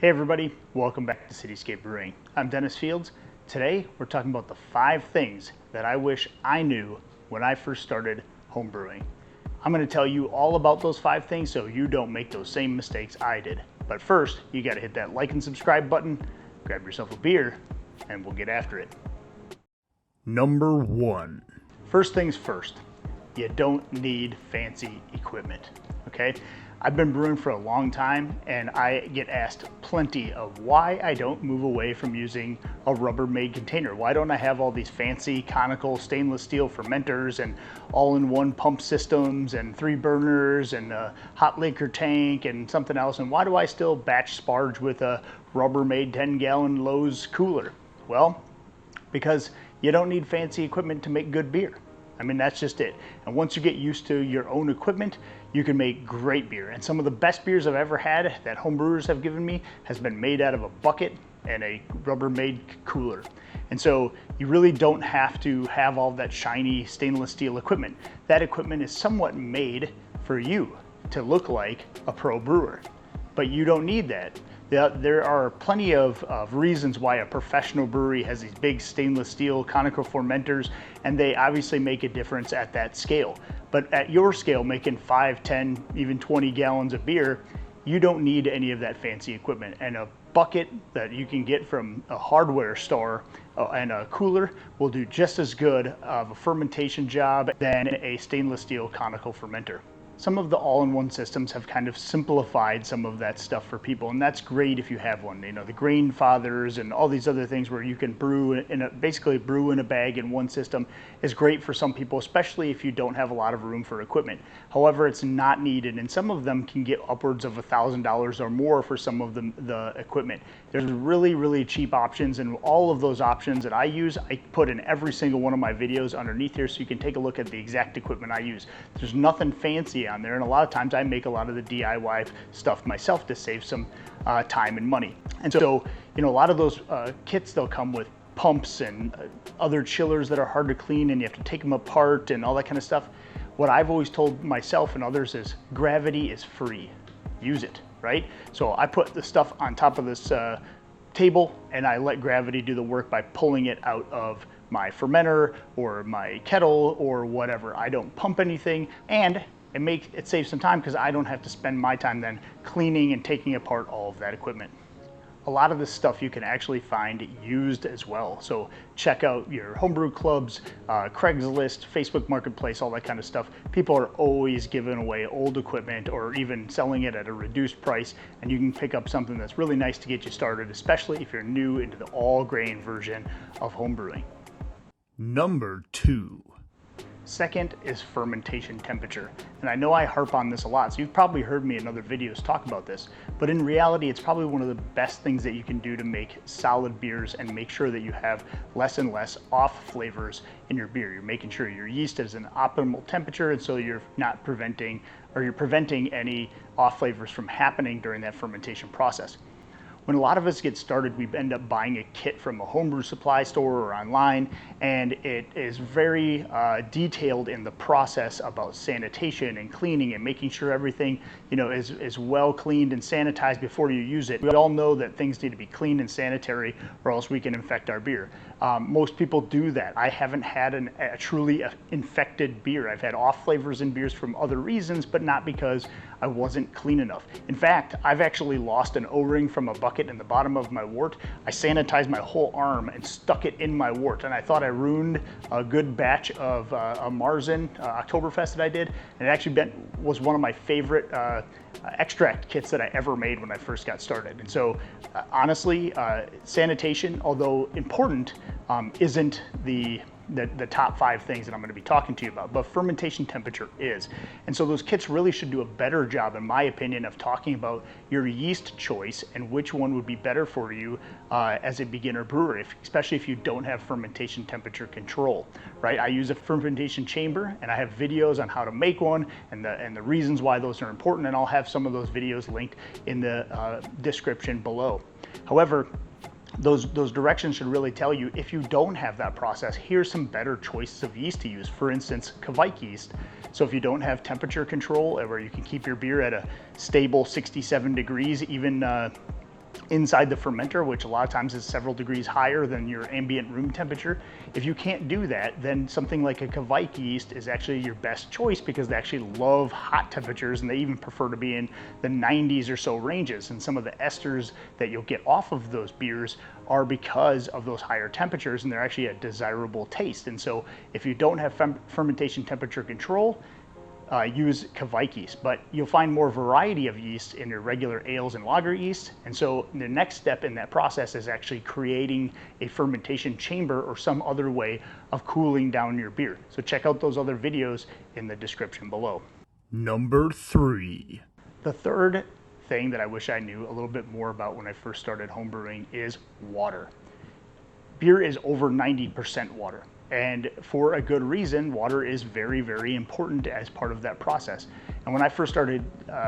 Hey everybody, welcome back to Cityscape Brewing. I'm Dennis Fields. Today we're talking about the 5 things that I wish I knew when I first started homebrewing. I'm going to tell you all about those 5 things so you don't make those same mistakes I did. But first, you got to hit that like and subscribe button, grab yourself a beer, and we'll get after it. Number 1. First things first, you don't need fancy equipment, okay? I've been brewing for a long time and I get asked plenty of why I don't move away from using a Rubbermaid container. Why don't I have all these fancy conical stainless steel fermenters and all-in-one pump systems and 3 burners and a hot liquor tank and something else, and why do I still batch sparge with a Rubbermaid 10-gallon Lowe's cooler? Well, because you don't need fancy equipment to make good beer. I mean, that's just it. And once you get used to your own equipment, you can make great beer. And some of the best beers I've ever had that homebrewers have given me has been made out of a bucket and a Rubbermaid cooler. And so you really don't have to have all that shiny stainless steel equipment. That equipment is somewhat made for you to look like a pro brewer, but you don't need that. There are plenty of reasons why a professional brewery has these big stainless steel conical fermenters, and they obviously make a difference at that scale. But at your scale, making 5, 10, even 20 gallons of beer, you don't need any of that fancy equipment. And a bucket that you can get from a hardware store and a cooler will do just as good of a fermentation job than a stainless steel conical fermenter. Some of the all-in-one systems have kind of simplified some of that stuff for people, and that's great if you have one. You know, the grain fathers and all these other things where you can brew basically brew in a bag in one system is great for some people, especially if you don't have a lot of room for equipment. However, it's not needed, and some of them can get upwards of $1,000 or more for some of the equipment. There's really, really cheap options, and all of those options that I use, I put in every single one of my videos underneath here so you can take a look at the exact equipment I use. There's nothing fancy on there, and a lot of times I make a lot of the DIY stuff myself to save some time and money. And so, you know, a lot of those kits, they'll come with pumps and other chillers that are hard to clean, and you have to take them apart and all that kind of stuff. What I've always told myself and others is gravity is free. Use it, right? So I put the stuff on top of this table and I let gravity do the work by pulling it out of my fermenter or my kettle or whatever. I don't pump anything, and it saves some time because I don't have to spend my time then cleaning and taking apart all of that equipment. A lot of this stuff you can actually find used as well. So check out your homebrew clubs, Craigslist, Facebook Marketplace, all that kind of stuff. People are always giving away old equipment or even selling it at a reduced price, and you can pick up something that's really nice to get you started, especially if you're new into the all grain version of homebrewing. Number 2. Second is fermentation temperature. And I know I harp on this a lot, so you've probably heard me in other videos talk about this, but in reality, it's probably one of the best things that you can do to make solid beers and make sure that you have less and less off flavors in your beer. You're making sure your yeast is an optimal temperature, and so you're not preventing any off flavors from happening during that fermentation process. When a lot of us get started, we end up buying a kit from a homebrew supply store or online, and it is very detailed in the process about sanitation and cleaning and making sure everything, you know, is well cleaned and sanitized before you use it. We all know that things need to be clean and sanitary or else we can infect our beer. Most people do that. I haven't had a truly infected beer. I've had off flavors in beers from other reasons, but not because I wasn't clean enough. In fact, I've actually lost an O-ring from a bucket in the bottom of my wort. I sanitized my whole arm and stuck it in my wort, and I thought I ruined a good batch of a Marzen Oktoberfest that I did, and it actually was one of my favorite extract kits that I ever made when I first got started. And so honestly, sanitation, although important, isn't the top 5 things that I'm going to be talking to you about, but fermentation temperature is. And so those kits really should do a better job, in my opinion, of talking about your yeast choice and which one would be better for you as a beginner brewer, especially if you don't have fermentation temperature control, right? I use a fermentation chamber, and I have videos on how to make one and the reasons why those are important, and I'll have some of those videos linked in the description below. However, those directions should really tell you, if you don't have that process, here's some better choices of yeast to use. For instance, Kveik Yeast. So if you don't have temperature control, where you can keep your beer at a stable 67 degrees, even inside the fermenter, which a lot of times is several degrees higher than your ambient room temperature. If you can't do that, then something like a Kveik yeast is actually your best choice because they actually love hot temperatures and they even prefer to be in the 90s or so ranges. And some of the esters that you'll get off of those beers are because of those higher temperatures, and they're actually a desirable taste. And so if you don't have fermentation temperature control, use Kveik yeast, but you'll find more variety of yeast in your regular ales and lager yeast. And so the next step in that process is actually creating a fermentation chamber or some other way of cooling down your beer. So check out those other videos in the description below. Number 3. The third thing that I wish I knew a little bit more about when I first started homebrewing is water. Beer is over 90% water. And for a good reason, water is very, very important as part of that process. And when I first started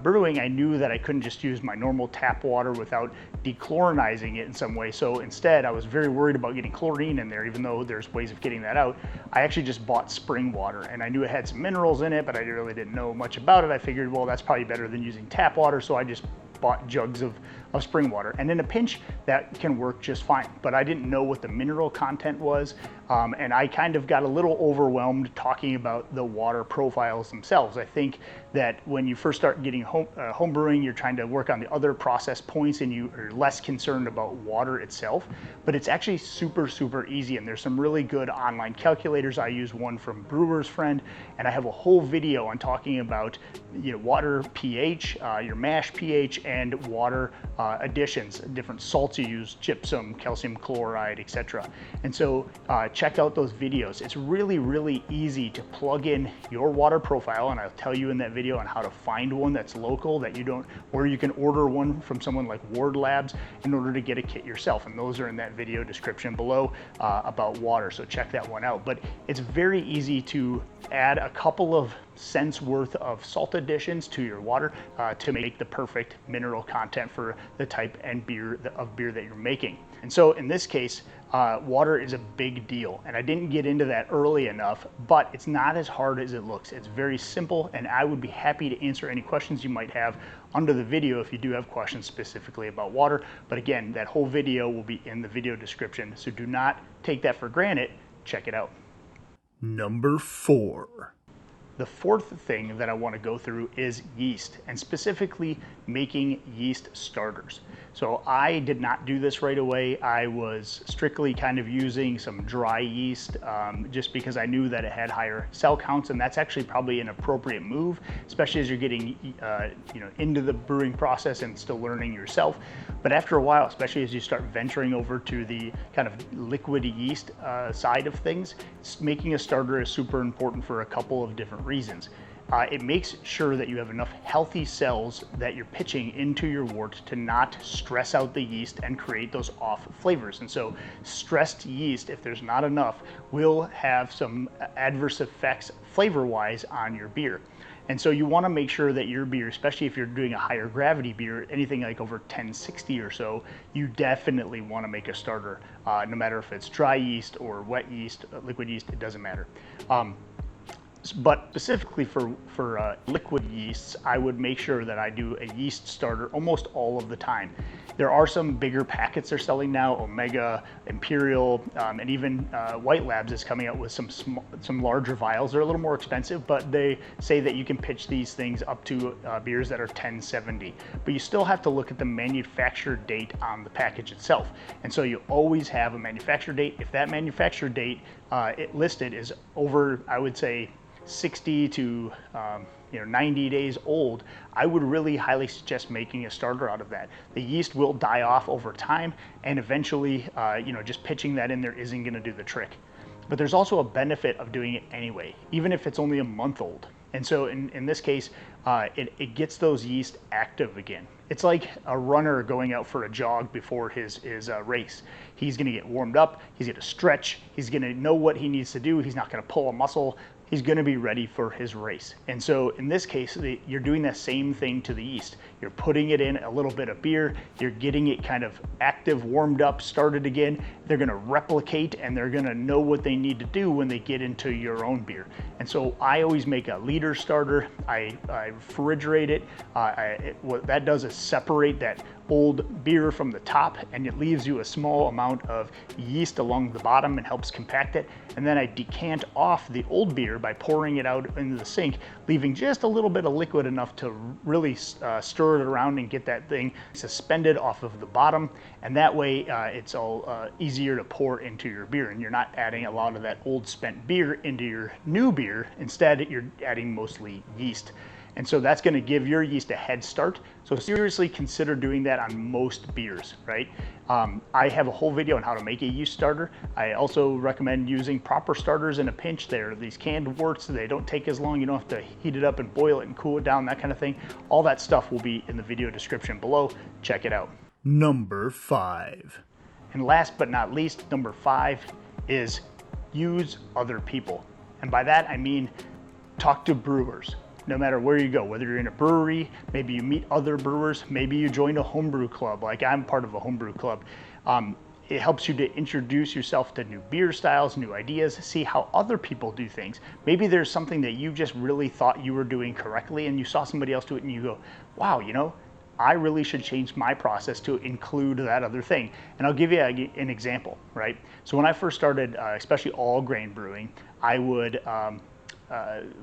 brewing, I knew that I couldn't just use my normal tap water without dechlorinizing it in some way. So instead, I was very worried about getting chlorine in there, even though there's ways of getting that out. I actually just bought spring water, and I knew it had some minerals in it, but I really didn't know much about it. I figured, well, that's probably better than using tap water, so I just bought jugs of spring water. And in a pinch, that can work just fine. But I didn't know what the mineral content was, and I kind of got a little overwhelmed talking about the water profiles themselves. I think that when you first start getting home brewing, you're trying to work on the other process points and you are less concerned about water itself, but it's actually super, super easy. And there's some really good online calculators. I use one from Brewer's Friend, and I have a whole video on talking about water pH, your mash pH, and water additions, different salts you use, gypsum, calcium chloride, etc. And so check out those videos. It's really, really easy to plug in your water profile, and I'll tell you in that video on how to find one that's local, that you don't, or you can order one from someone like Ward Labs in order to get a kit yourself. And those are in that video description below about water, so check that one out. But it's very easy to add a couple of cents worth of salt additions to your water to make the perfect mineral content for the type and beer that you're making. And so in this case, water is a big deal, and I didn't get into that early enough, but it's not as hard as it looks. It's very simple, and I would be happy to answer any questions you might have under the video if you do have questions specifically about water. But again, that whole video will be in the video description, so do not take that for granted. Check it out. Number 4. The fourth thing that I want to go through is yeast, and specifically making yeast starters. So I did not do this right away. I was strictly kind of using some dry yeast just because I knew that it had higher cell counts, and that's actually probably an appropriate move, especially as you're getting into the brewing process and still learning yourself. But after a while, especially as you start venturing over to the kind of liquid yeast side of things, making a starter is super important for a couple of different reasons. It makes sure that you have enough healthy cells that you're pitching into your wort to not stress out the yeast and create those off flavors. And so stressed yeast, if there's not enough, will have some adverse effects flavor-wise on your beer. And so you want to make sure that your beer, especially if you're doing a higher gravity beer, anything like over 1060 or so, you definitely want to make a starter, no matter if it's dry yeast or wet yeast, liquid yeast, it doesn't matter. But specifically for liquid yeasts, I would make sure that I do a yeast starter almost all of the time. There are some bigger packets they're selling now, Omega, Imperial, and even White Labs is coming out with some larger vials. They're a little more expensive, but they say that you can pitch these things up to beers that are 1070. But you still have to look at the manufacturer date on the package itself. And so you always have a manufacturer date. If that manufacturer date it listed is over, I would say, 60 to 90 days old, I would really highly suggest making a starter out of that. The yeast will die off over time, and eventually just pitching that in there isn't going to do the trick. But there's also a benefit of doing it anyway, even if it's only a month old. And so in this case, it gets those yeast active again. It's like a runner going out for a jog before his race. He's going to get warmed up, he's going to stretch, he's going to know what he needs to do, he's not going to pull a muscle, he's going to be ready for his race. And so in this case, you're doing the same thing to the yeast. You're putting it in a little bit of beer, you're getting it kind of active, warmed up, started again. They're going to replicate, and they're going to know what they need to do when they get into your own beer. And so I always make a liter starter. I refrigerate it. What that does is separate that old beer from the top, and it leaves you a small amount of yeast along the bottom and helps compact it. And then I decant off the old beer by pouring it out into the sink, leaving just a little bit of liquid enough to really stir it around and get that thing suspended off of the bottom. And that way it's all easier to pour into your beer, and you're not adding a lot of that old spent beer into your new beer. Instead, you're adding mostly yeast. And so that's going to give your yeast a head start. So seriously consider doing that on most beers, right? I have a whole video on how to make a yeast starter. I also recommend using proper starters in a pinch. They're these canned worts. They don't take as long. You don't have to heat it up and boil it and cool it down, that kind of thing. All that stuff will be in the video description below. Check it out. Number 5. And last but not least, number 5 is use other people. And by that, I mean talk to brewers. No matter where you go, whether you're in a brewery, maybe you meet other brewers, maybe you join a homebrew club, like I'm part of a homebrew club. It helps you to introduce yourself to new beer styles, new ideas, see how other people do things. Maybe there's something that you just really thought you were doing correctly and you saw somebody else do it and you go, wow, you know, I really should change my process to include that other thing. And I'll give you an example, right? So when I first started, especially all grain brewing, I would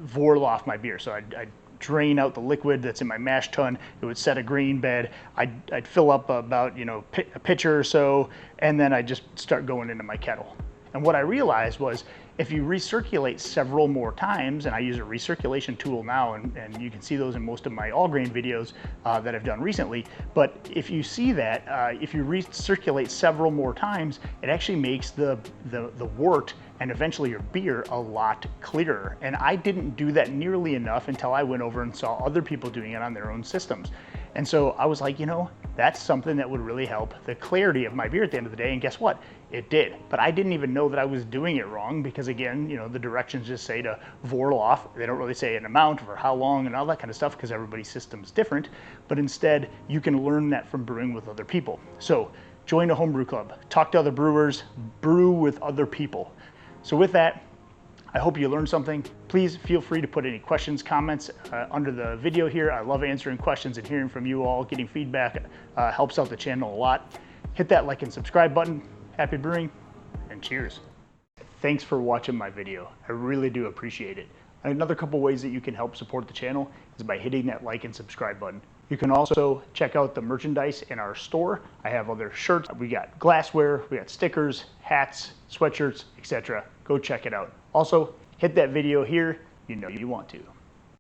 Vorloff my beer. So I'd drain out the liquid that's in my mash tun. It would set a grain bed. I'd fill up about, you know, a pitcher or so, and then I'd just start going into my kettle. And what I realized was if you recirculate several more times, and I use a recirculation tool now, and you can see those in most of my all grain videos that I've done recently, but if you see that, if you recirculate several more times, it actually makes the wort and eventually your beer a lot clearer. And I didn't do that nearly enough until I went over and saw other people doing it on their own systems. And so I was like, you know, that's something that would really help the clarity of my beer at the end of the day. And guess what? It did. But I didn't even know that I was doing it wrong because, again, you know, the directions just say to Vorloff. They don't really say an amount for how long and all that kind of stuff because everybody's system's different. But instead, you can learn that from brewing with other people. So join a homebrew club, talk to other brewers, brew with other people. So with that, I hope you learned something. Please feel free to put any questions, comments under the video here. I love answering questions and hearing from you all. Getting feedback helps out the channel a lot. Hit that like and subscribe button. Happy brewing and cheers. Thanks for watching my video. I really do appreciate it. Another couple ways that you can help support the channel is by hitting that like and subscribe button. You can also check out the merchandise in our store. I have other shirts. We got glassware, we got stickers, hats, sweatshirts, etc. Go check it out. Also, hit that video here. You know you want to.